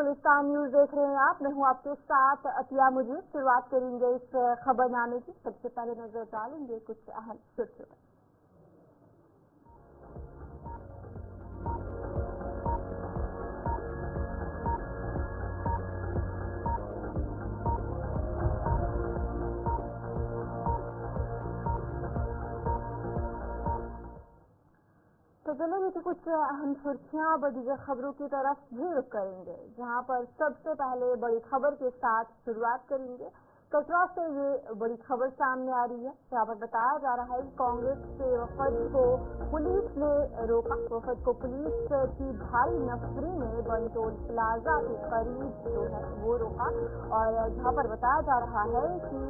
Gulistan news देख रहे हैं आप। मैं हूं आपके साथ अतिया मुजीब। शुरुआत करेंगे इस खबरनामे की। सबसे पहले नजर डालेंगे कुछ अहम सुर्खियों पर। तो चलिए कि कुछ अहम सुर्खियां और दीगर खबरों की तरफ भी रुख करेंगे, जहां पर सबसे पहले बड़ी खबर के साथ शुरुआत करेंगे। कटरा से ये बड़ी खबर सामने आ रही है, जहां पर बताया जा रहा है कि कांग्रेस के वफद को पुलिस ने रोका। वफद को पुलिस की भारी नफरी में बनटोल प्लाजा के करीब जो है वो रोका, और जहां पर बताया जा रहा है कि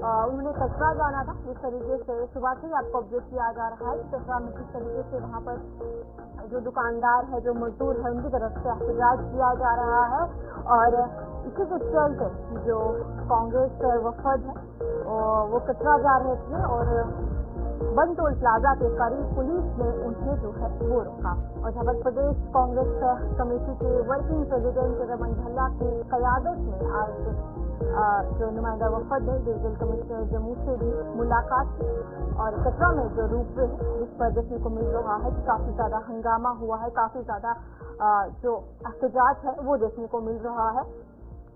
उन्होंने कटरा जाना था। जिस तरीके से सुबह से ही आपको अपडेट किया जा रहा है कि कटरा में किस तरीके से वहां पर जो दुकानदार है, जो मजदूर है, उनकी तरफ से एहतजाज किया जा रहा है। और इसी के चलते जो कांग्रेस वफद है वो कटरा जा रहे थे और बनटोल प्लाजा के करीब पुलिस ने उन्हें जो है वो रोका। और जहां पर प्रदेश कांग्रेस कमेटी के वर्किंग प्रेसिडेंट रमन भल्ला की कयादत में आज जो नुमाइंदा वफद है डिविजनल कमिश्नर जम्मू से भी मुलाकात की। और कटरा में जो रूपवे है जिस पर देखने को मिल रहा है कि काफी ज्यादा हंगामा हुआ है, काफी ज्यादा जो एहतजाज है वो देखने को मिल रहा है।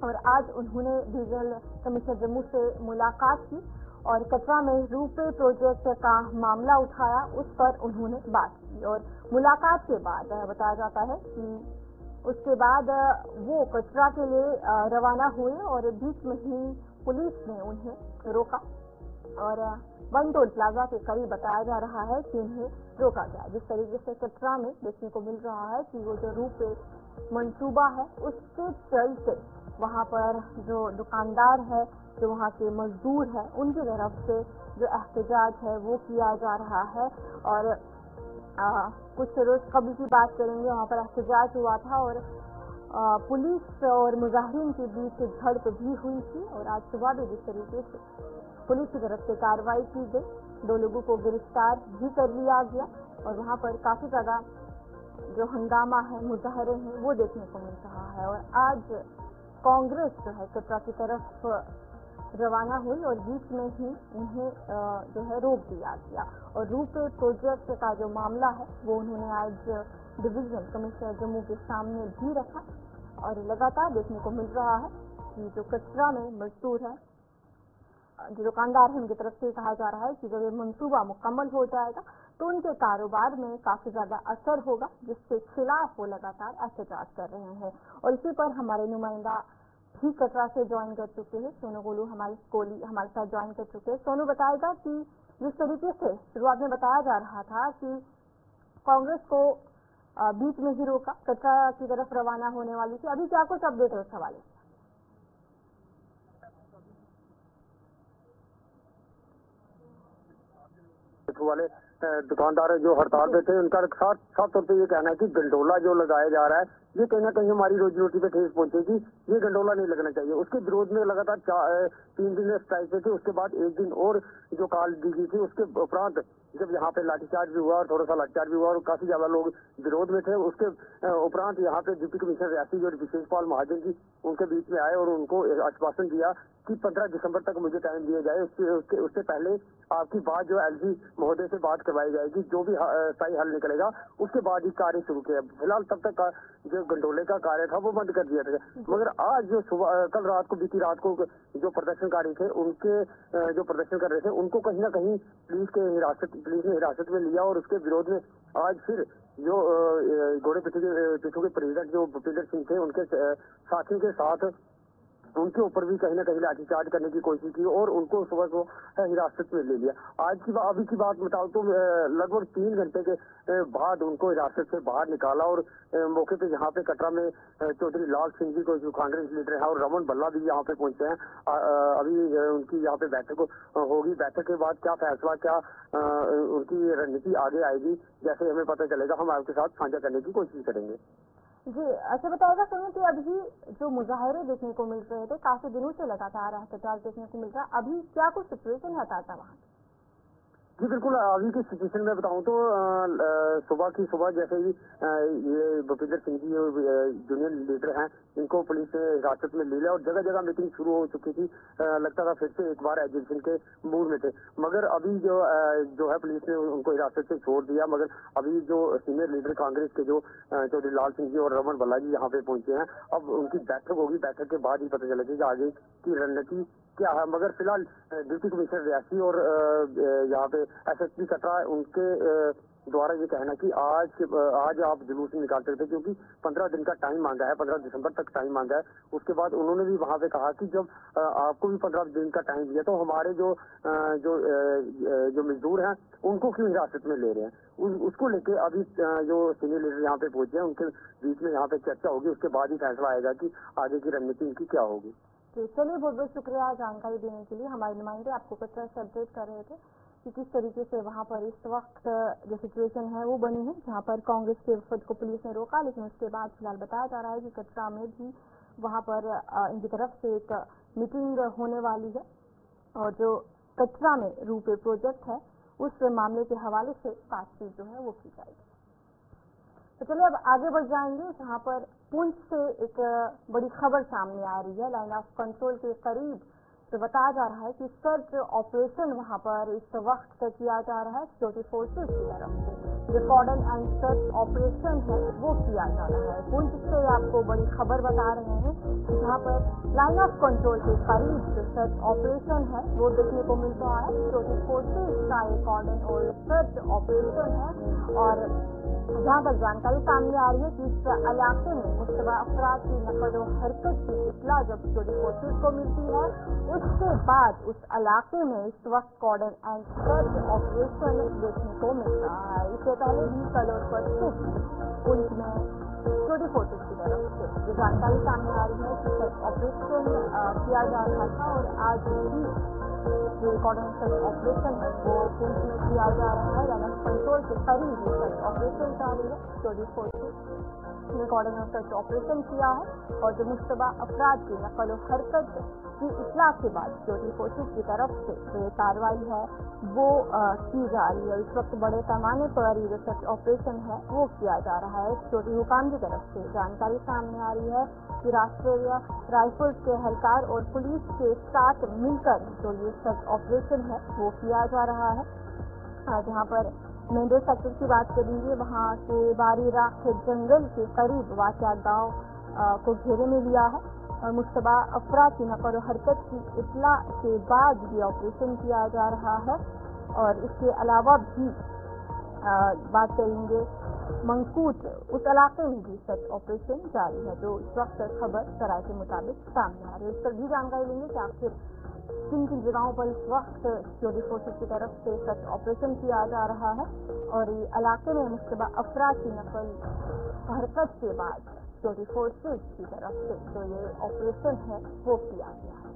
और आज उन्होंने डिविजनल कमिश्नर जम्मू से मुलाकात की और कटरा में रूपवे प्रोजेक्ट का मामला उठाया, उस पर उन्होंने बात की। और मुलाकात के बाद बताया जाता है कि उसके बाद वो कटरा के लिए रवाना हुए और बीच में ही पुलिस ने उन्हें रोका और बनटोल प्लाजा के करीब बताया जा रहा है कि उन्हें रोका गया। जिस तरीके से कटरा में देखने को मिल रहा है कि वो जो रूपवे मंसूबा है उसके चलते वहां पर जो दुकानदार है, जो वहां के मजदूर है, उनकी तरफ से जो एहतजाज है वो किया जा रहा है। और कुछ रोज कबल की बात करेंगे, वहां पर एहतजाज हुआ था और पुलिस और मुजाहिरीन के बीच झड़प भी हुई थी। और आज सुबह भी जिस तरीके से पुलिस की तरफ से कार्रवाई की गई, 2 लोगों को गिरफ्तार भी कर लिया गया और वहां पर काफी ज्यादा जो हंगामा है, मुजाहरे हैं, वो देखने को मिल रहा है। और आज कांग्रेस जो है कटरा की तरफ रवाना हुई और बीच में ही उन्हें जो है रोक दिया गया। और रूपवे प्रोजेक्ट का जो मामला है वो उन्होंने आज डिविजनल कमिश्नर जम्मू के सामने भी रखा। और लगातार देखने को मिल रहा है कि जो कटरा में मजदूर है, जो दुकानदार है, उनकी तरफ से कहा जा रहा है कि जब ये मंसूबा मुकम्मल हो जाएगा तो उनके कारोबार में काफी ज्यादा असर होगा, जिसके खिलाफ वो लगातार एहतजाज कर रहे हैं। और इसी पर हमारे नुमाइंदा भी कटरा से ज्वाइन कर चुके हैं, सोनू गोलू हमारे साथ ज्वाइन कर चुके हैं। सोनू बताएगा कि जिस तरीके से शुरुआत में बताया जा रहा था कि कांग्रेस को बीच में ही रोका, कटरा की तरफ रवाना होने वाली थी, अभी क्या कुछ अपडेट है इस हवाले से? वाले दुकानदार जो हड़ताल पे थे, उनका साफ तौर पे ये कहना है कि गंडोला जो लगाया जा रहा है ये कहीं ना कहीं हमारी रोजी रोटी पे ठेस पहुंचेगी, ये गंडोला नहीं लगना चाहिए। उसके विरोध में लगातार 3 दिन स्ट्राइक पे थे, उसके बाद 1 दिन और जो काल दी गई थी। उसके उपरांत जब यहाँ पे लाठीचार्ज भी हुआ और थोड़ा सा लाठीचार्ज भी हुआ और काफी ज्यादा लोग विरोध में थे, उसके उपरांत यहाँ पे डिप्टी कमिश्नर रियासी और विशेष पाल महाजन जी उनके बीच में आए और उनको आश्वासन दिया कि 15 दिसंबर तक मुझे टाइम दिया जाए, उससे पहले आपकी बात जो एलजी महोदय से बात करवाई जाएगी, जो भी स्थायी हल निकलेगा उसके बाद ही कार्य शुरू किया। फिलहाल तब तक का जो गंडोले का कार्य था वो बंद कर दिया था। मगर आज जो सुबह कल रात को बीती रात को जो प्रदर्शनकारी थे, उनके जो प्रदर्शन कर रहे थे, उनको कहीं ना कहीं पुलिस ने हिरासत में लिया और उसके विरोध में आज फिर जो घोड़े पिट्ठू के प्रेसिडेंट जो भूपेंद्र सिंह थे, उनके साथियों के साथ उनके ऊपर भी कहीं ना कहीं लाठीचार्ज करने की कोशिश की और उनको सुबह को हिरासत में ले लिया। अभी की बात बताऊं तो लगभग 3 घंटे के बाद उनको हिरासत से बाहर निकाला और मौके पे यहाँ पे कटरा में चौधरी लाल सिंह जी को जो कांग्रेस लीडर है और रमन भल्ला भी यहाँ पे पहुंचे हैं। अभी उनकी यहाँ पे बैठक होगी। बैठक के बाद क्या फैसला, क्या उनकी रणनीति आगे आएगी, जैसे हमें पता चलेगा हम आपके साथ साझा करने की कोशिश करेंगे। जी, अच्छा बताएगा सुनो कि अभी जो मुजाहरे देखने को मिल रहे थे, काफी दिनों से लगातार एहतजाज देखने को मिल रहा है, अभी क्या कुछ सिचुएशन है ताजा वहाँ? जी बिल्कुल, अभी की सिचुएशन में बताऊं तो सुबह जैसे ही ये भूपेंद्र सिंह जी जूनियर लीडर हैं, इनको पुलिस ने हिरासत में ले लिया और जगह जगह मीटिंग शुरू हो चुकी थी। लगता था फिर से एक बार एग्जीबिशन के मूड में थे, मगर अभी जो है पुलिस ने उनको हिरासत से छोड़ दिया। मगर अभी जो सीनियर लीडर कांग्रेस के जो चौधरी लाल सिंह जी और रमन भल्ला जी यहाँ पे पहुंचे हैं, अब उनकी बैठक होगी। बैठक के बाद ही पता चलेगा कि आगे की रणनीति क्या है। मगर फिलहाल डिप्टी कमिश्नर रियासी और यहाँ पे एसएसपी कटरा उनके द्वारा ये कहना कि आज आप जुलूस निकाल सकते हैं, क्योंकि 15 दिन का टाइम मांगा है, 15 दिसंबर तक टाइम मांगा है। उसके बाद उन्होंने भी वहां पे कहा कि जब आपको भी 15 दिन का टाइम दिया तो हमारे जो मजदूर हैं उनको क्यों हिरासत में ले रहे हैं। उसको लेके अभी जो सीनियर लीडर यहाँ पे पहुंचे हैं उनके बीच में यहाँ पे चर्चा होगी। उसके बाद ही फैसला आएगा कि आगे की रणनीति इनकी क्या होगी। चलिए, बहुत बहुत शुक्रिया जानकारी देने के लिए। हमारे नुमाइंदे आपको कटरा से अपडेट कर रहे थे कि किस तरीके से वहां पर इस वक्त जो सिचुएशन है वो बनी है, जहां पर कांग्रेस के वफद को पुलिस ने रोका, लेकिन उसके बाद फिलहाल बताया जा रहा है कि कटरा में भी वहां पर इनकी तरफ से एक मीटिंग होने वाली है और जो कटरा में रूपे प्रोजेक्ट है उस मामले के हवाले से बातचीत जो है वो की जाएगी। तो चलिए अब आगे बढ़ जाएंगे, जहां पर पुंछ से एक बड़ी खबर सामने आ रही है। लाइन ऑफ कंट्रोल के करीब तो बताया जा रहा है कि सर्च ऑपरेशन वहां पर इस वक्त किया जा रहा है सिक्योरिटी फोर्सेस की तरफ से। जो कॉर्डन एंड सर्च ऑपरेशन है वो किया जा रहा है। पुंछ से आपको बड़ी खबर बता रहे हैं, जहां पर लाइन ऑफ कंट्रोल के करीब जो सर्च ऑपरेशन है वो देखने को मिल रहा है। सिक्योरिटी फोर्सेस का एक कॉर्डन और सर्च ऑपरेशन है और जहाँ पर जानकारी सामने आ रही है कि इस इलाके में मुश्तबा अफराद की नकल व हरकत की इत्तला जब सिक्योरिटी फोर्सेज को मिलती है, उसके बाद उस इलाके में इस वक्त कॉर्डन एंड सर्च ऑपरेशन देखने को मिल रहा है। इससे पहले भी कल और परसों पुंछ में सिक्योरिटी फोर्सेज की तरफ से जो जानकारी सामने आ रही है कि सर्च ऑपरेशन किया जा रहा था और आज भी जो कॉर्डन सर्च ऑपरेशन है वो पुंछ में किया जा रहा है। लाइन ऑफ कंट्रोल के करीब सर्च ऑपरेशन जारी है। सिक्योरिटी फोर्सेज ने कॉर्डन सर्च ऑपरेशन किया है और जो मुश्तबा अफराद की नकल व हरकत की इत्तला के बाद सिक्योरिटी फोर्सेज की तरफ से जो ये कार्रवाई है वो की जा रही है। इस वक्त बड़े पैमाने पर ये जो सर्च ऑपरेशन है वो किया जा रहा है। सिक्योरिटी हुकाम की तरफ से जानकारी सामने आ रही है कि राष्ट्रीय राइफल्स के एहलकार और पुलिस के साथ मिलकर जो ये सर्च ऑपरेशन है वो किया जा रहा है। जहाँ पर मेन रोड सेक्टर की बात करेंगे, वहाँ से बारी राख जंगल के करीब वाक़या गांव को घेरे में लिया है और मुश्तबा अफराद की नकल व हरकत की इत्तला के बाद ये ऑपरेशन किया जा रहा है। और इसके अलावा भी बात करेंगे मंकूट उस इलाके में भी सर्च ऑपरेशन जारी है, जो इस वक्त खबर सराय के मुताबिक सामने आ रही है। इस पर भी जानकारी लेंगे कि आखिर किन किन जगहों पर इस वक्त सिक्योरिटी फोर्सेज की तरफ से सर्च ऑपरेशन किया जा रहा है और ये इलाके में मुश्तबा अफराद की नकल हरकत के बाद सिक्योरिटी फोर्सेज की तरफ से जो ये ऑपरेशन है वो किया गया है।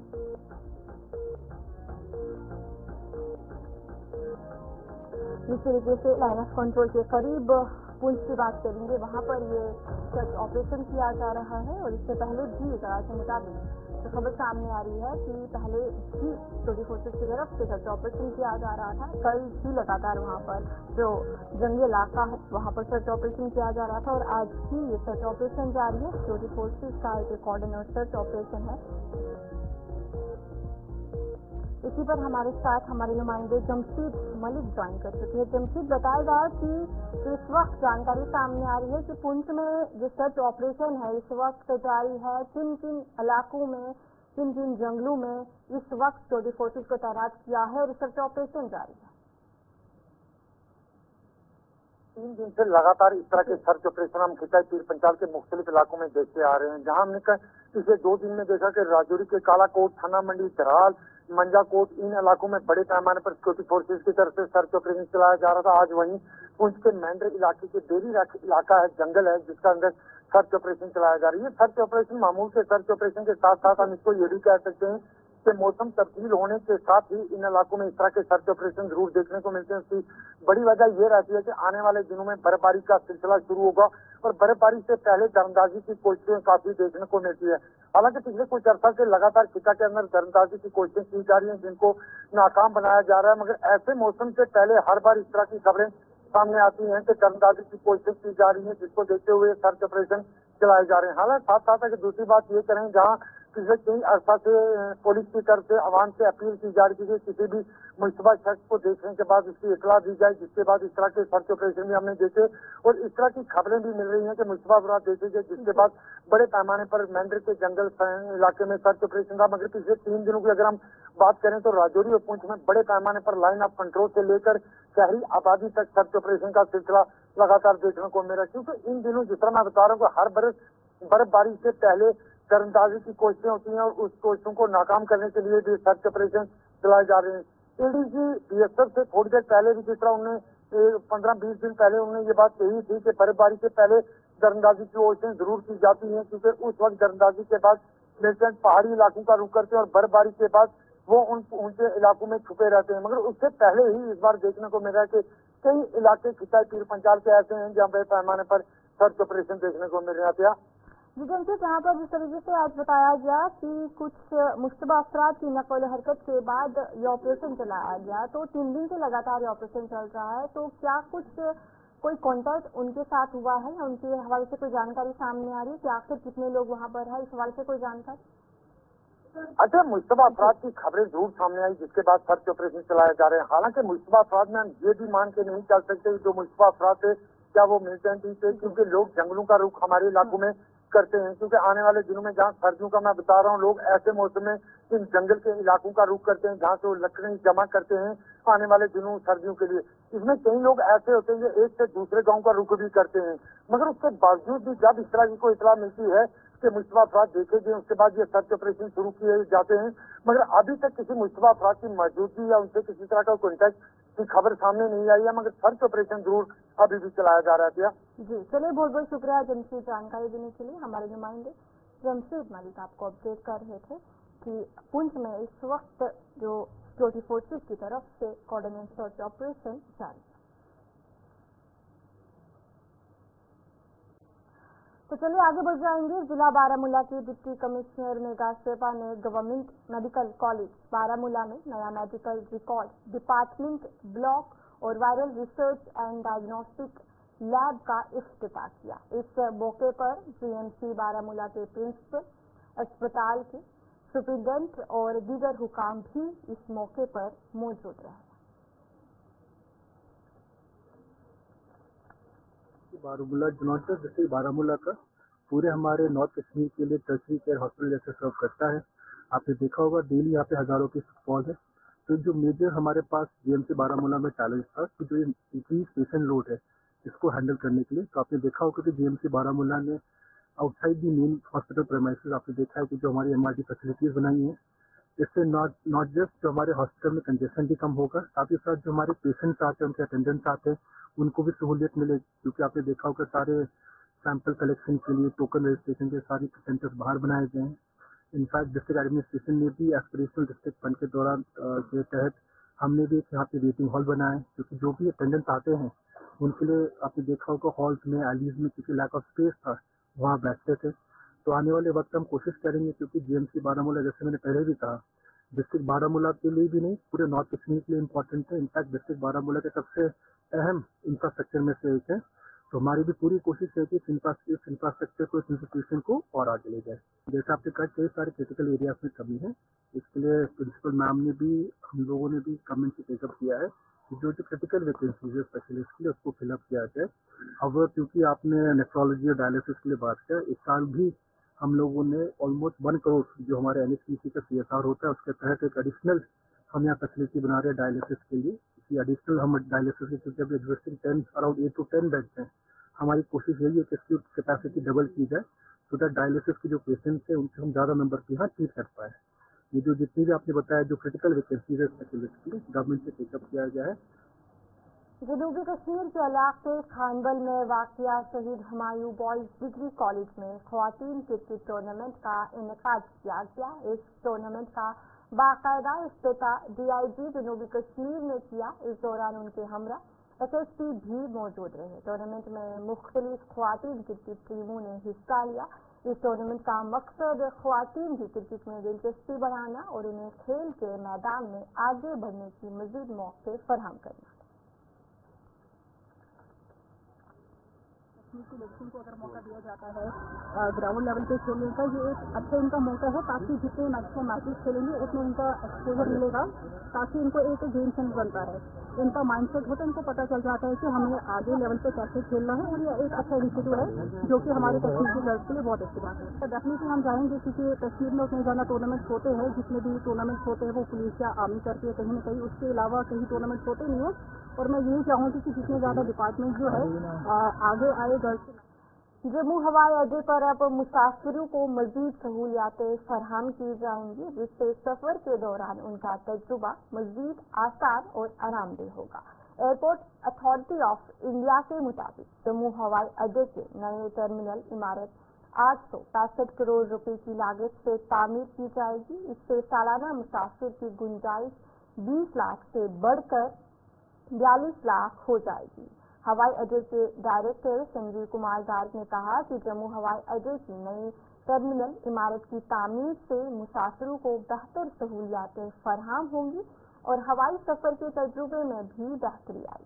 इस तरीके से लाइन ऑफ कंट्रोल के करीब पुंछ की बात करेंगे, वहां पर ये सर्च ऑपरेशन किया जा रहा है और इससे पहले भी जरा के मुताबिक तो खबर सामने आ रही है कि पहले भी सिक्योरिटी फोर्सेज की तरफ से सर्च ऑपरेशन किया जा रहा था। कल भी लगातार वहां पर जो जंगली इलाका है वहां पर सर्च ऑपरेशन किया जा रहा था और आज भी ये सर्च ऑपरेशन जारी है। सिक्योरिटी फोर्सेज का एक कॉर्डन और सर्च ऑपरेशन है। इसी पर हमारे साथ हमारे नुमाइंदे जमशीद मलिक ज्वाइन कर चुके हैं। जमशीद, बताएगा कि इस वक्त जानकारी सामने आ रही है कि पुंछ में जो सर्च ऑपरेशन है इस वक्त जारी है, किन किन इलाकों में, किन किन जंगलों में इस वक्त सिक्योरिटी फोर्सेज को तैनात किया है और सर्च ऑपरेशन जारी है। 3 दिन से लगातार इस तरह के सर्च ऑपरेशन हम खिंचाई पीर पंचाल के मुख्तलिफ इलाकों में देखते आ रहे हैं, जहां हमने पिछले 2 दिन में देखा कि राजौरी के कालाकोट, थाना मंडी, दराल, मंजाकोट, इन इलाकों में बड़े पैमाने पर सिक्योरिटी फोर्सेज की तरफ से सर्च ऑपरेशन चलाया जा रहा था। आज वहीं पुंछ के मेंढर इलाके के डेरी इलाका है, जंगल है, जिसका अंदर सर्च ऑपरेशन चलाया जा रही है। सर्च ऑपरेशन मामूल के सर्च ऑपरेशन के साथ साथ हम इसको ये भी कह सकते हैं कि मौसम तब्दील होने के साथ ही इन इलाकों में इस तरह के सर्च ऑपरेशन जरूर देखने को मिलते हैं। उसकी बड़ी वजह ये रहती है कि आने वाले दिनों में बर्फबारी का सिलसिला शुरू होगा और बर्फबारी से पहले दमदाजी की कोशिशें काफी देखने को मिलती है। हालांकि पिछले कुछ अर्सा से लगातार खिता के अंदर दरअंदाजी की कोशिशें की जा रही हैं, जिनको नाकाम बनाया जा रहा है, मगर ऐसे मौसम से पहले हर बार इस तरह की खबरें सामने आती हैं कि दरअंदाजी की कोशिशें की जा रही है, जिसको देखते हुए सर्च ऑपरेशन चलाए जा रहे हैं। हालांकि साथ साथ अगर दूसरी बात ये करें, जहाँ पिछले कई अर्सा से पुलिस की तरफ से आवाम से अपील की जा रही है कि किसी भी मुश्तबा शख्स को देखने के बाद उसकी इतला दी जाए, जिसके बाद इस तरह के सर्च ऑपरेशन भी हमने देखे और इस तरह की खबरें भी मिल रही हैं कि मुश्तबा अफराद देखे गए, जिसके बाद बड़े पैमाने पर मेंढर के जंगल इलाके में सर्च ऑपरेशन था। मगर पिछले 3 दिनों की अगर हम बात करें तो राजौरी और पुंछ में बड़े पैमाने पर लाइन ऑफ कंट्रोल से लेकर शहरी आबादी तक सर्च ऑपरेशन का सिलसिला लगातार देखने को मिला, क्योंकि इन दिनों जिस तरह मैं बता रहा हूँ हर बरस बर्फबारी से पहले दरअंदाजी की कोशिशें होती हैं और उस कोशिशों को नाकाम करने के लिए भी सर्च ऑपरेशन चलाए जा रहे हैं। एडीजी बीएसएफ से थोड़ी देर पहले भी जिस तरह उन्होंने 15-20 दिन पहले उन्होंने ये बात कही थी कि बर्फबारी से पहले दरअंदाजी की कोशिशें जरूर की जाती हैं, क्योंकि उस वक्त दरअंदाजी के बाद मिलिटेंट पहाड़ी इलाकों का रुख करते हैं और बर्फबारी के बाद वो उन ऊंचे इलाकों में छुपे रहते हैं। मगर उससे पहले ही इस बार देखने को मिल रहा है कि कई इलाके खिताई पीर पंचाल के ऐसे हैं जहाँ बड़े पैमाने पर सर्च ऑपरेशन देखने को मिल रहा है। जी जमशेद, जहाँ पर जिस तरीके से आज बताया गया कि कुछ मुश्तबा अफराद की नकल हरकत के बाद ये ऑपरेशन चलाया गया, तो 3 दिन से लगातार ये ऑपरेशन चल रहा है, तो क्या कोई कॉन्टैक्ट उनके साथ हुआ है या उनके हवाले से कोई जानकारी सामने आ रही है कि आखिर कितने लोग वहाँ पर है, इस हवाले से कोई जानकारी? अच्छा, मुश्तबा अफराद की खबरें जरूर सामने आई, जिसके बाद सर्च ऑपरेशन चलाए जा रहे हैं। हालांकि मुश्तबा अफराद में हम ये भी मान के नहीं चल सकते जो मुश्तबा अफराद थे क्या वो मिलिटेंट ही थे, क्योंकि लोग जंगलों का रुख हमारे इलाकों में करते हैं, क्योंकि आने वाले दिनों में जहाँ सर्दियों का मैं बता रहा हूँ, लोग ऐसे मौसम में इन जंगल के इलाकों का रुख करते हैं जहाँ से वो लकड़ी जमा करते हैं आने वाले दिनों सर्दियों के लिए। इसमें कई लोग ऐसे होते हैं जो एक से दूसरे गांव का रुख भी करते हैं, मगर उसके बावजूद भी जब इस तरह की कोई इतला मिलती है कि मुश्तबा अफराद देखे गए, उसके बाद ये सर्च ऑपरेशन शुरू किए जाते हैं, मगर अभी तक किसी मुश्तबा अफराद की मौजूदगी या उनसे किसी तरह का कॉन्टैक्ट की खबर सामने नहीं आई है, मगर सर्च ऑपरेशन जरूर अभी भी चलाया जा रहा है। जी चलिए, बहुत बहुत शुक्रिया जमशेद जानकारी देने के लिए। हमारे नुमाइंदे जमशेद मलिक आपको अपडेट कर रहे थे कि पुंछ में इस वक्त जो सिक्योरिटी फोर्सेज की तरफ से कोऑर्डिनेट सर्च ऑपरेशन जारी है। तो चलिए आगे बढ़ जाएंगे। जिला बारामूला की डिप्टी कमिश्नर मेघा शेरपा ने गवर्नमेंट मेडिकल कॉलेज बारामूला में नया मेडिकल रिकॉर्ड डिपार्टमेंट, ब्लॉक और viral research and diagnostic lab का इफ्तिताह किया। इस मौके पर जीएमसी बारामूला के प्रिंसिपल, अस्पताल के सुप्रिंटेंडेंट और दीगर हुकाम भी इस मौके पर मौजूद रहे। Baramulla not just district Baramulla का पूरे हमारे नॉर्थ कश्मीर के लिए टर्शरी केयर हॉस्पिटल जैसे सर्व करता है। आपने देखा होगा डेली यहाँ पे हजारों की फुटफॉल है। तो जो मेजर हमारे पास जीएमसी बारामूला में चैलेंज था कि जो इंक्रीज पेशेंट लोड है इसको हैंडल करने के लिए, तो आपने देखा होगा कि जीएमसी बारामूला ने outside the main hospital premises आपने देखा है कि जो हमारी एमआरटी फैसिलिटीज बनाई हैं, इससे नॉट जस्ट जो हमारे हॉस्पिटल में कंजेशन भी कम होगा, साथ ही साथ जो हमारे पेशेंट्स आते हैं, उनके अटेंडेंट्स आते हैं, उनको भी सहूलियत मिलेगी, क्योंकि आपने देखा होगा सारे सैंपल कलेक्शन के लिए टोकन रजिस्ट्रेशन के सारे सेंटर्स बाहर बनाए गए हैं। इनफैक्ट डिस्ट्रिक्ट एडमिनिस्ट्रेशन ने भी एस्पिरेशनल डिस्ट्रिक्ट फंड के दौरान के तहत हमने भी यहाँ पे वेटिंग हॉल बनाए हैं, क्योंकि जो भी अटेंडेंट्स आते हैं उनके लिए आपने देखा होगा हॉल्स में, एलीज में क्योंकि लैक ऑफ स्पेस था वहाँ बैठते थे। तो आने वाले वक्त हम कोशिश करेंगे, क्योंकि जीएमसी बारामूला जैसे मैंने पहले भी कहा डिस्ट्रिक्ट बारामूला के लिए भी नहीं पूरे नॉर्थ कश्मीर के लिए इम्पोर्टेंट है। इनफैक्ट डिस्ट्रिक्ट बारामूला के सबसे अहम इंफ्रास्ट्रक्चर में से एक है। तो हमारी भी पूरी कोशिश है कि इस इंफ्रास्ट्रक्चर को, इस इंस्टीट्यूशन को और आगे ले जाए। जैसे आपने कहा कई सारे क्रिटिकल एरियाज में कमी है, इसके लिए प्रिंसिपल मैम ने भी, हम लोगों ने भी गवर्नमेंट से टेकअप किया है कि जो क्रिटिकल वैकेंसीज है स्पेशलिस्ट के लिए उसको फिलअप किया जाए। अब क्योंकि आपने नेफ्रोलॉजी और डायलिसिस के लिए बात किया, इस साल भी हम लोगों ने ऑलमोस्ट 1 करोड़ जो हमारे एनएचपीसी का सीएसआर होता है उसके तहत एक एडिशनल हम यहाँ फैसिलिटी बना रहे हैं डायलिसिस के लिए। एडिशनल हम डायलिसिस के क्योंकि अभी एग्जिस्टिंग अराउंड 8 to 10 बेड्स हैं, हमारी कोशिश यही है कि इसकी कैपेसिटी डबल की जाए, सो दैट डायलिसिस के जो पेशेंट्स हैं उनसे हम ज़्यादा नंबर के यहाँ ट्रीट कर पाए। ये जो जितनी भी आपने बताया जो क्रिटिकल वैकेंसीज है स्पेशलिस्ट के लिए गवर्नमेंट से टेकअप किया गया है। जनूबी कश्मीर के इलाके खानबल में वाक़िया शहीद हुमायूं बॉयज डिग्री कॉलेज में ख्वातीन क्रिकेट टूर्नामेंट का इनेकाद किया गया। इस टूर्नामेंट का बाकायदा इफ्तिताह डीआईजी जनूबी कश्मीर ने किया। इस दौरान उनके हमरा एसएसपी भी मौजूद रहे। टूर्नामेंट में मुख्तलिफ ख्वातीन क्रिकेट टीमों ने हिस्सा लिया। इस टूर्नामेंट का मकसद ख्वातीन की क्रिकेट में दिलचस्पी बढ़ाना और उन्हें खेल के मैदान में आगे बढ़ने की मजीद मौके फराहम करना। लड़कियों को अगर मौका दिया जाता है ग्राउंड लेवल पे खेलने का, ये एक अच्छा इनका मौका है ताकि जितने मैक्सिमम मैचेस खेलेंगे उतना इनका एक्सपोजर मिलेगा, ताकि इनको एक गेम सेंस बनता है, इनका माइंडसेट होता है, इनको पता चल जाता है कि हमें आगे लेवल पे कैसे खेलना है। और ये एक अच्छा इनिशिएटिव है जो कि हमारे कश्मीर के गर्ल्स के लिए बहुत अच्छी बात है। तो डेफिनेटली हम चाहेंगे क्योंकि कश्मीर में उतने ज़्यादा टूर्नामेंट्स होते हैं, जितने भी टूर्नामेंट्स होते हैं वो पुलिस या आर्मी करती है कहीं ना कहीं, उसके अलावा कहीं टूर्नामेंट्स होते नहीं है। और मैं यही चाहूँगी कि जितने ज़्यादा डिपार्टमेंट जो है आगे आए गर्ल्स। जम्मू हवाई अड्डे पर अब मुसाफिरों को मजीद सहूलियातें फराहम की जाएंगी, जिससे सफर के दौरान उनका तजुर्बा मजीद आसान और आरामदेह होगा। एयरपोर्ट अथॉरिटी ऑफ इंडिया के मुताबिक जम्मू हवाई अड्डे के नए टर्मिनल इमारत 865 करोड़ रुपए की लागत से तामीर की जाएगी। इससे सालाना मुसाफिर की गुंजाइश 20 लाख से बढ़कर 42 लाख हो जाएगी। हवाई अड्डे के डायरेक्टर संजीव कुमार गार्ग ने कहा कि जम्मू हवाई अड्डे की नई टर्मिनल इमारत की तामीर से मुसाफिरों को बेहतर सहूलियातें फराहम होंगी और हवाई सफर के तजुर्बे में भी बेहतरी आई।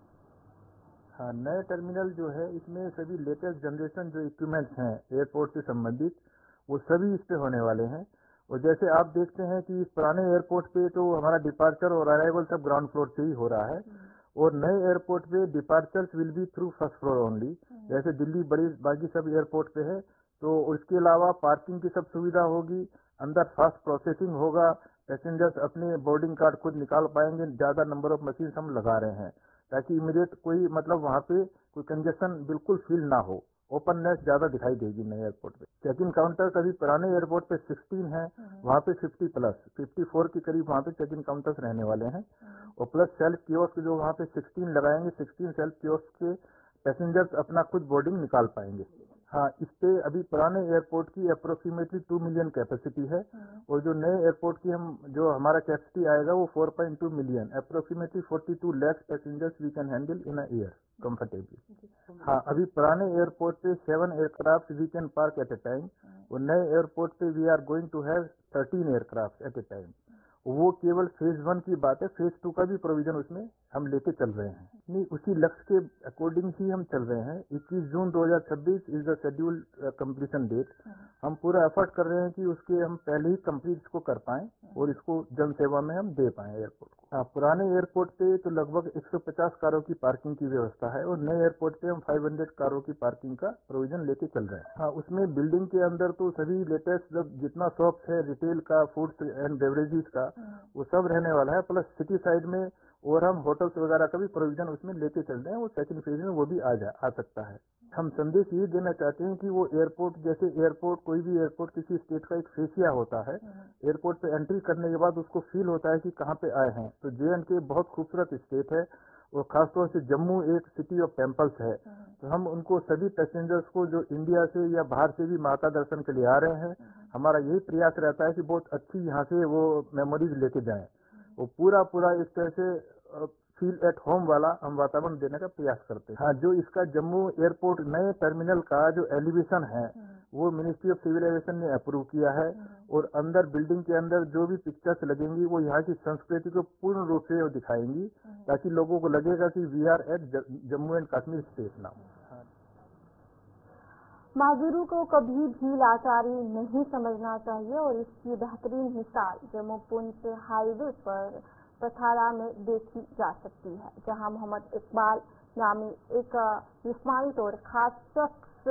हाँ, नए टर्मिनल जो है इसमें सभी लेटेस्ट जनरेशन जो इक्विपमेंट्स हैं एयरपोर्ट से संबंधित वो सभी इस पे होने वाले हैं। और जैसे आप देखते हैं कि इस पुराने एयरपोर्ट पे तो हमारा डिपार्चर और अराइवल सब ग्राउंड फ्लोर से ही हो रहा है और नए एयरपोर्ट पे departures will be through first floor only. जैसे दिल्ली बड़ी बाकी सब एयरपोर्ट पे है, तो उसके अलावा पार्किंग की सब सुविधा होगी, अंदर फास्ट प्रोसेसिंग होगा, पैसेंजर्स अपने बोर्डिंग कार्ड खुद निकाल पाएंगे। ज्यादा नंबर ऑफ मशीन हम लगा रहे हैं ताकि इमीडिएट कोई मतलब वहाँ पे कोई कंजेशन बिल्कुल फील ना हो, ओपननेस ज्यादा दिखाई देगी नए एयरपोर्ट पे। चेक इन काउंटर अभी पुराने एयरपोर्ट पे 16 है, वहाँ पे 50 प्लस 54 के करीब वहाँ पे चेक इन काउंटर्स रहने वाले हैं और प्लस सेल्फ कियोस्क जो वहाँ पे 16 लगाएंगे, 16 सेल्फ कियोस्क के पैसेंजर्स अपना खुद बोर्डिंग निकाल पाएंगे। हाँ, इस पे अभी पुराने एयरपोर्ट की अप्रोक्सीमेटली 2 मिलियन कैपेसिटी है और जो नए एयरपोर्ट की जो हमारा कैपेसिटी आएगा वो 4.2 million, approximately 42 lakh passengers we can handle in a year comfortably. हाँ, अभी पुराने एयरपोर्ट पे 7 aircraft we can park at a time और नए एयरपोर्ट पे we are going to have 13 aircraft at a time. वो केवल फेज 1 की बात है, फेज 2 का भी प्रोविजन उसमें हम लेके चल रहे हैं। नहीं, उसी लक्ष्य के अकॉर्डिंग ही हम चल रहे हैं। 21 June 2026 is the schedule completion date. हम पूरा एफर्ट कर रहे हैं कि उसके हम पहले ही कंप्लीट इसको कर पाएं और इसको जन सेवा में हम दे पाएं एयरपोर्ट को। हाँ, पुराने एयरपोर्ट पे तो लगभग 150 कारों की पार्किंग की व्यवस्था है और नए एयरपोर्ट पे हम 500 कारों की पार्किंग का प्रोविजन लेके चल रहे हैं। हाँ, उसमें बिल्डिंग के अंदर तो सभी लेटेस्ट जितना शॉप्स है रिटेल का, फूड्स एंड बेवरेजेस का, वो सब रहने वाला है। प्लस सिटी साइड में और हम होटल्स वगैरह का भी प्रोविजन उसमें लेके चल रहे हैं, वो सेकंड फेज में वो भी आ सकता है। हम संदेश ये देना चाहते हैं कि वो एयरपोर्ट जैसे एयरपोर्ट कोई भी एयरपोर्ट किसी स्टेट का एक फेसिया होता है, एयरपोर्ट पे एंट्री करने के बाद उसको फील होता है कि कहाँ पे आए हैं। तो JNK बहुत खूबसूरत स्टेट है और खासतौर से जम्मू एक सिटी ऑफ टेम्पल्स है। तो हम उनको सभी पैसेंजर्स को जो इंडिया से या बाहर से भी माता दर्शन के लिए आ रहे हैं, हमारा यही प्रयास रहता है कि बहुत अच्छी यहाँ से वो मेमोरीज लेके जाएं। वो पूरा इस तरह से फील एट होम वाला हम वातावरण देने का प्रयास करते हैं। हाँ, जो इसका जम्मू एयरपोर्ट नए टर्मिनल का जो एलिवेशन है वो मिनिस्ट्री ऑफ सिविल एविएशन ने अप्रूव किया है और अंदर बिल्डिंग के अंदर जो भी पिक्चर्स लगेंगी वो यहाँ की संस्कृति को पूर्ण रूप से वो दिखाएंगी ताकि लोगों को लगेगा कि we are at Jammu and Kashmir state now. माजूरों को कभी भी लाचारी नहीं समझना चाहिए और इसकी बेहतरीन मिसाल जम्मू पुंछ हाईवे पर पथारा में देखी जा सकती है, जहां मोहम्मद इकबाल नामी एक जिस्मानी तौर खास शख्स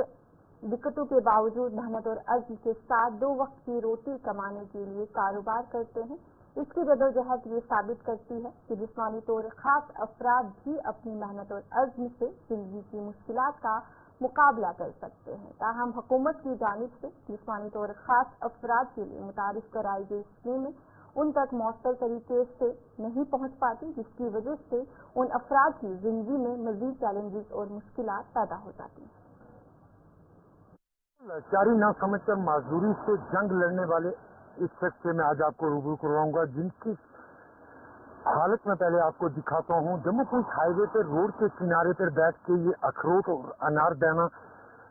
दिक्कतों के बावजूद मेहनत और अज़्म के साथ 2 वक्त की रोटी कमाने के लिए कारोबार करते हैं। इसकी जदोजहद ये साबित करती है कि जिस्मानी तौर खास अफराद भी अपनी मेहनत और अज़्म से जिंदगी की मुश्किलात का मुकाबला कर सकते हैं। ताहम हुकूमत की जानिब से जिस्मानी तौर खास अफराद के लिए मुतारिफ कराई गई स्कीमें उन तक मौसर तरीके से नहीं पहुंच पाती, जिसकी वजह से उन अफराद की जिंदगी में मजीद चैलेंजेस और मुश्किलात पैदा हो जाती हैं। लाचारी ना समझकर मजदूरी से जंग लड़ने वाले इस शख्स से मैं आज आपको रूबरू करवाऊंगा, जिनकी हालत में पहले आपको दिखाता हूँ। जम्मू पुंछ हाईवे पर रोड के किनारे पर बैठ के ये अखरोट और अनारदाना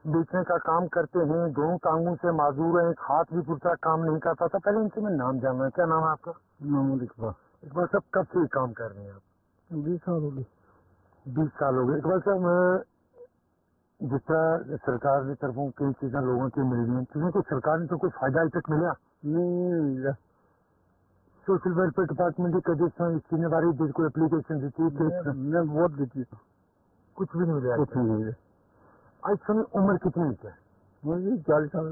बेचने का काम करते हैं, दोनों टांगों से माजूर हैं, एक हाथ भी पूरी तरह काम नहीं करता था। पहले इनसे मैं नाम जानना है, क्या नाम है आपका? मामूद इकबाल। इकबाल साहब, कब से काम कर रहे हैं आप? 20 साल हो गए। 20 साल हो गए। इकबाल साहब, जिस तरह सरकार की तरफों कई चीजें लोगों की मिल रही हैं, किसी को सरकार ने तो कोई फायदा अभी तक मिला नहीं, सोशल वेलफेयर डिपार्टमेंट की कजन इसकी बारे में कोई एप्लीकेशन दी थी? मैं वोट दी थी, कुछ भी नहीं मिला। कुछ नहीं मिला। आज समय उम्र कितनी है? मुझे 40 साल।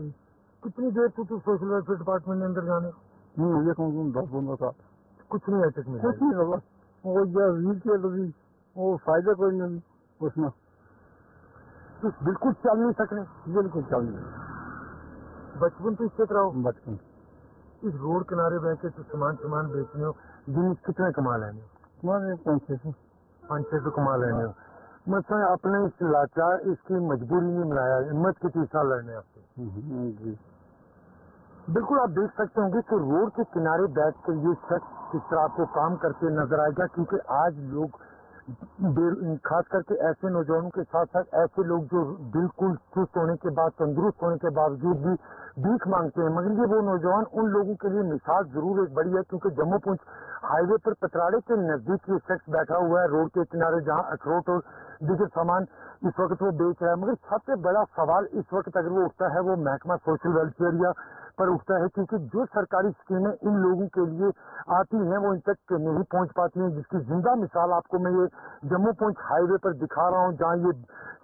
कितनी देर तू सोशल वेलफेयर डिपार्टमेंट के अंदर जाने? मुझे कम से कम 10-15 साल। कुछ नहीं अभी तक मिला। कुछ नहीं होगा। वो व्हील चेयर भी वो फायदा कोई नहीं उसमें, तो बिल्कुल चल नहीं सकने। बिल्कुल चल नहीं। बचपन तो इससे रहो। बचपन इस रोड किनारे बैठे तो सामान बेचने हो, दिन में कितने कमा लेने? तुम्हारे 500 कमा लेने हो। मतलब अपने इस लाचार इसकी मजबूरी नहीं मिलाया, हिम्मत की 30 साल लड़ने आपसे। जी। बिल्कुल आप देख सकते होंगे कि रोड के किनारे बैठ कर ये शख्स किस तरह आपको काम करते नजर आएगा, क्योंकि आज लोग खास करके ऐसे नौजवानों के साथ साथ ऐसे लोग जो बिल्कुल चुस्त होने के बाद, तंदुरुस्त होने के बावजूद भी भीख मांगते हैं, मगर ये वो नौजवान उन लोगों के लिए मिसाल जरूर एक बड़ी है, क्योंकि जम्मू पुंछ हाईवे पर पतराड़े के नजदीक ये शख्स बैठा हुआ है रोड के किनारे, जहां अखरोट और दीगर सामान इस वक्त वो बेच रहा है। मगर सबसे बड़ा सवाल इस वक्त अगर वो उठता है वो महकमा सोशल वेलफेयर या पर उठता है, क्योंकि जो सरकारी स्कीमें इन लोगों के लिए आती हैं वो इन तक नहीं पहुंच पाती हैं, जिसकी जिंदा मिसाल आपको मैं ये जम्मू पुंछ हाईवे पर दिखा रहा हूं, जहां ये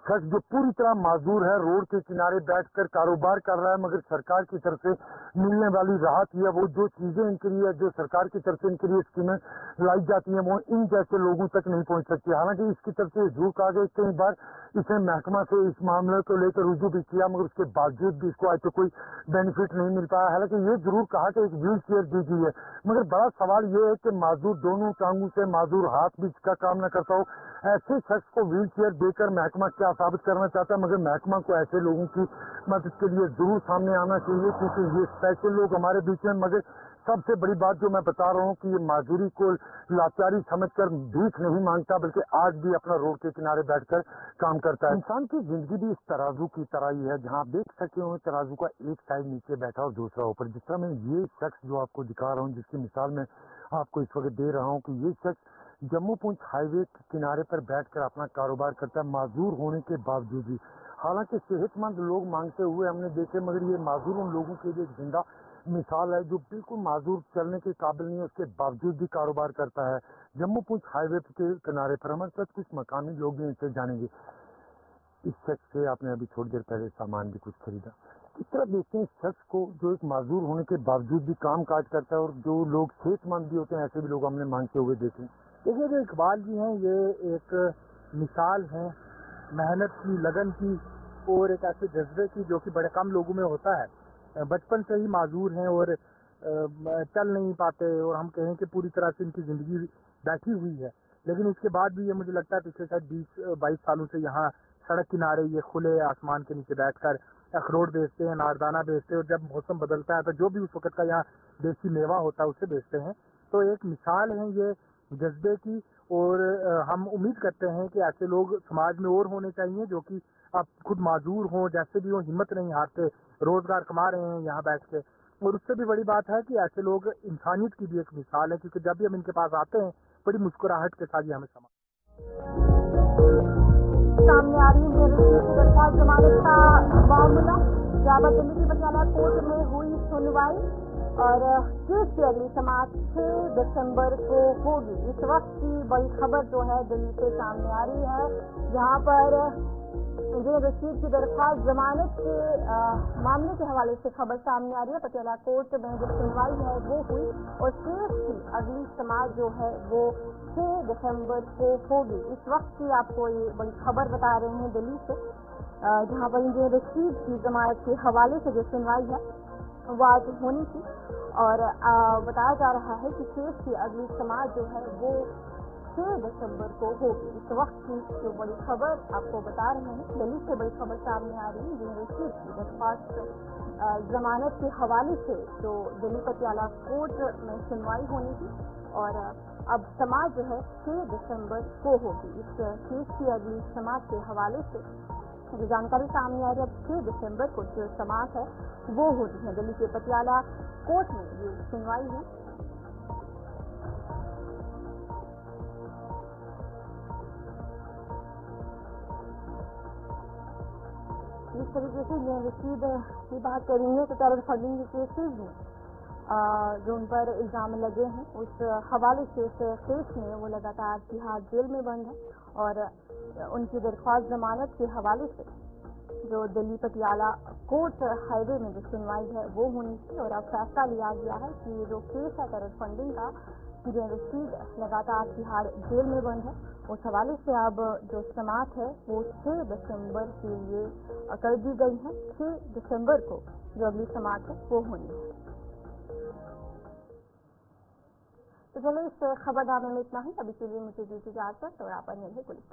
शख्स जो पूरी तरह माजूर है रोड के किनारे बैठकर कारोबार कर रहा है, मगर सरकार की तरफ से मिलने वाली राहत या वो जो चीजें इनके लिए, जो सरकार की तरफ से इनके लिए स्कीमें लाई जाती हैं, वो इन जैसे लोगों तक नहीं पहुंच सकती। हालांकि इसकी तरफ से जरूर कहा गया, कई बार इसने महकमा से इस मामले को लेकर रुजू भी किया, मगर उसके बावजूद भी इसको आज तक कोई बेनिफिट नहीं मिल पाया। हालांकि ये जरूर कहा कि एक व्हील चेयर दी गई है, मगर बड़ा सवाल ये है कि माजूर दोनों टांगों से माजूर हाथ भी इसका काम न करता हो, ऐसे शख्स को व्हील चेयर देकर महकमा क्या साबित करना चाहता है। मगर महकमा को ऐसे लोगों की मदद के लिए जरूर सामने आना चाहिए, क्योंकि ये स्पेशल लोग हमारे बीच में। मगर सबसे बड़ी बात जो मैं बता रहा हूँ कि ये माजूरी को लाचारी समझकर भीख नहीं मांगता, बल्कि आज भी अपना रोड के किनारे बैठकर काम करता है। इंसान की जिंदगी भी इस तराजू की तरह ही है, जहाँ आप देख सकते हो तराजू का एक साइड नीचे बैठा और दूसरा ऊपर। जिस तरह मैं ये शख्स जो आपको दिखा रहा हूँ, जिसकी मिसाल मैं आपको इस वक्त दे रहा हूँ, कि ये शख्स जम्मू पुंछ हाईवे के किनारे पर बैठकर अपना कारोबार करता है, माजूर होने के बावजूद भी। हालांकि सेहतमंद लोग मांगते हुए हमने देखे, मगर ये माजूर उन लोगों के लिए एक जिंदा मिसाल है, जो बिल्कुल माजूर चलने के काबिल नहीं है, उसके बावजूद भी कारोबार करता है जम्मू पुंछ हाईवे के किनारे पर। हमारे साथ कुछ मकामी लोग भी इनसे जानेंगे। इस शख्स से आपने अभी थोड़ी देर पहले सामान भी कुछ खरीदा, किस तरह देखते हैं इस शख्स को जो एक माजूर होने के बावजूद भी काम काज करता है, और जो लोग सेहतमंद भी होते हैं ऐसे भी लोग हमने मांगते हुए देखे। देखिए, जो इकबाल जी हैं ये एक मिसाल है मेहनत की, लगन की और एक ऐसे जज्बे की जो कि बड़े कम लोगों में होता है। बचपन से ही माजूर हैं और चल नहीं पाते, और हम कहें कि पूरी तरह से इनकी जिंदगी बैठी हुई है, लेकिन उसके बाद भी ये मुझे लगता है पिछले शायद 20-22 सालों से यहाँ सड़क किनारे ये खुले आसमान के नीचे बैठकर अखरोट बेचते हैं, नारदाना बेचते हैं, और जब मौसम बदलता है तो जो भी उस वक्त का यहाँ देसी मेवा होता है उसे बेचते हैं। तो एक मिसाल है ये जज्बे की, और हम उम्मीद करते हैं कि ऐसे लोग समाज में और होने चाहिए जो कि अब खुद माजूर हों, जैसे भी हो, हिम्मत नहीं हारते, रोजगार कमा रहे हैं यहाँ बैठ के। और उससे भी बड़ी बात है कि ऐसे लोग इंसानियत की भी एक मिसाल है, क्योंकि जब भी हम इनके पास आते हैं बड़ी मुस्कुराहट के साथ ही हमें सामने आ रही है जमानत का मामला, जहाँ दिल्ली की पटियाला कोर्ट में हुई सुनवाई, और केस की अगली समाप्त 6 दिसंबर को होगी। इस वक्त की बड़ी खबर जो है दिल्ली से सामने आ रही है, जहां पर इंजीनियर रशीद की दरख्वास्त जमानत के मामले के हवाले से खबर सामने आ रही है। पटियाला कोर्ट में जो सुनवाई है वो हुई, और केस की अगली समाप्त जो है वो 6 दिसंबर को होगी। इस वक्त की आपको ये बड़ी खबर बता रहे हैं दिल्ली से, जहां पर इंजीनियर रशीद की जमानत के हवाले से जो सुनवाई है वो आज होनी थी, और बताया जा रहा है कि केस की अगली समाप्त जो है वो 6 दिसंबर को होगी। इस वक्त की जो बड़ी खबर आपको बता रहे हैं, दिल्ली से बड़ी खबर सामने आ रही है। इंजीनियर रशीद की दरख्वास्त जमानत के हवाले से जो दिल्ली पटियाला कोर्ट में सुनवाई होनी थी, और अब समाप्त जो है 6 दिसंबर को होगी। इस केस की अगली समाप्त के हवाले से जो जानकारी सामने आ रही है, अब 6 दिसंबर को जो समाअत है वो हो रही है। दिल्ली के पटियाला कोर्ट में ये सुनवाई हुई। इस तरीके से ये रशीद की बात करेंगे तो टेरर फंडिंग के केसेज में जो उन पर इल्जाम लगे हैं उस हवाले से इस केस में वो लगातार तिहाड़ जेल में बंद है और उनकी दरख्वास्त जमानत के हवाले से जो दिल्ली पटियाला कोर्ट हाईवे में जो सुनवाई है वो होनी थी और अब फैसला लिया गया है कि जो केस है टेरर फंडिंग का, जो रशीद लगातार तिहाड़ जेल में बंद है, उस हवाले से अब जो समाअत है वो 6 दिसंबर के लिए कर दी गई है। 6 दिसंबर को जो अगली समाअत है वो होनी है। तो चलो इस खबरनामे में इतना ही। अभी के लिए मुझे दीजिए इजाजत और आप अन्य पुलिस